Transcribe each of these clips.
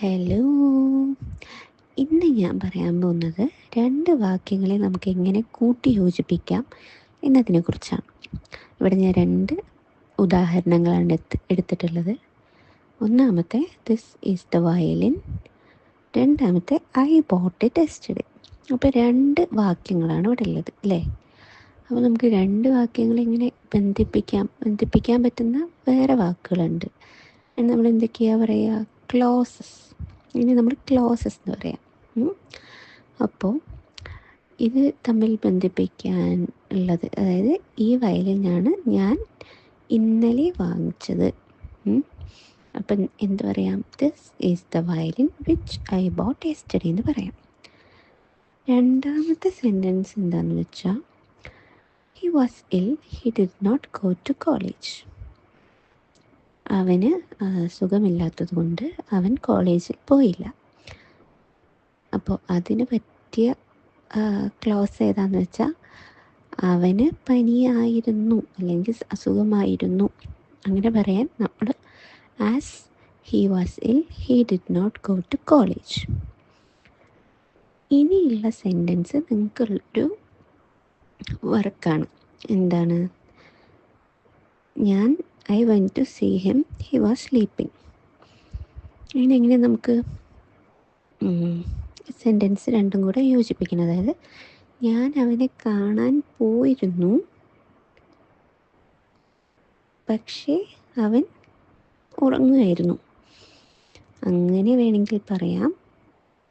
Hello. ഇന്ന് ഞാൻ പറയാൻ പോകുന്നത് 2 വാക്യങ്ങളെ നമുക്ക് എങ്ങനെ കൂട്ടി യോജിപ്പിക്കാം എന്നതിനെക്കുറിച്ചാണ്. ഇവിടെ ഞാൻ 2 ഉദാഹരണങ്ങളാണ് എടുത്തിട്ടുള്ളത്. ഒന്നാമത്തെ ദിസ് ഈസ് ദ വയലിൻ, രണ്ടാമത്തെ ഐ ബോട്ട് ഇറ്റ് യെസ്റ്റർഡേ. അപ്പോൾ 2 വാക്യങ്ങളാണ് ഇവിടെ ഉള്ളത് അല്ലേ. അപ്പോൾ നമുക്ക് 2 വാക്യങ്ങൾ ഇങ്ങനെ ബന്ധിപ്പിക്കാൻ പറ്റുന്ന വേറെ വാക്കുകളുണ്ട്. നമ്മൾ എന്തൊക്കെയാണ് പറയുക? ക്ലോസസ്. ഇനി നമ്മൾ ക്ലോസസ് എന്ന് പറയാം. അപ്പോൾ ഇത് തമ്മിൽ ബന്ധിപ്പിക്കാൻ ഉള്ളത്, അതായത് ഈ വയലിനാണ് ഞാൻ ഇന്നലെ വാങ്ങിച്ചത്. അപ്പം എന്ത് പറയാം? This is the violin which I bought yesterday എന്ന് പറയാം. രണ്ടാമത്തെ സെൻറ്റൻസ് എന്താണെന്ന് വെച്ചാൽ, he was ill, he did not go to college. അവന് സുഖമില്ലാത്തത് കൊണ്ട് അവൻ കോളേജിൽ പോയില്ല. അപ്പോൾ അതിന് പറ്റിയ ക്ലോസ് ഏതാണെന്ന് വെച്ചാൽ, അവന് പനിയായിരുന്നു അല്ലെങ്കിൽ അസുഖമായിരുന്നു. അങ്ങനെ പറയാൻ നമ്മൾ as he was ill, he did not go to college. ഇനിയുള്ള സെൻറ്റൻസ് നിങ്ങൾക്കുള്ളൊരു വർക്കാണ്. എന്താണ്? I went to see him, he was sleeping. അതിനെങ്ങനെ നമുക്ക് സെൻറ്റൻസ് രണ്ടും കൂടെ യോജിപ്പിക്കണം. അതായത് ഞാൻ അവനെ കാണാൻ പോയിരുന്നു, പക്ഷേ അവൻ ഉറങ്ങുകയായിരുന്നു. അങ്ങനെ വേണമെങ്കിൽ പറയാം.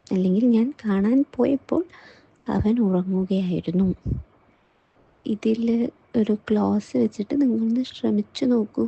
അല്ലെങ്കിൽ ഞാൻ കാണാൻ പോയപ്പോൾ അവൻ ഉറങ്ങുകയായിരുന്നു. ഇതിൽ ഒരു ക്ലോസ് വെച്ചിട്ട് നിങ്ങളൊന്ന് ശ്രമിച്ചു നോക്കൂ.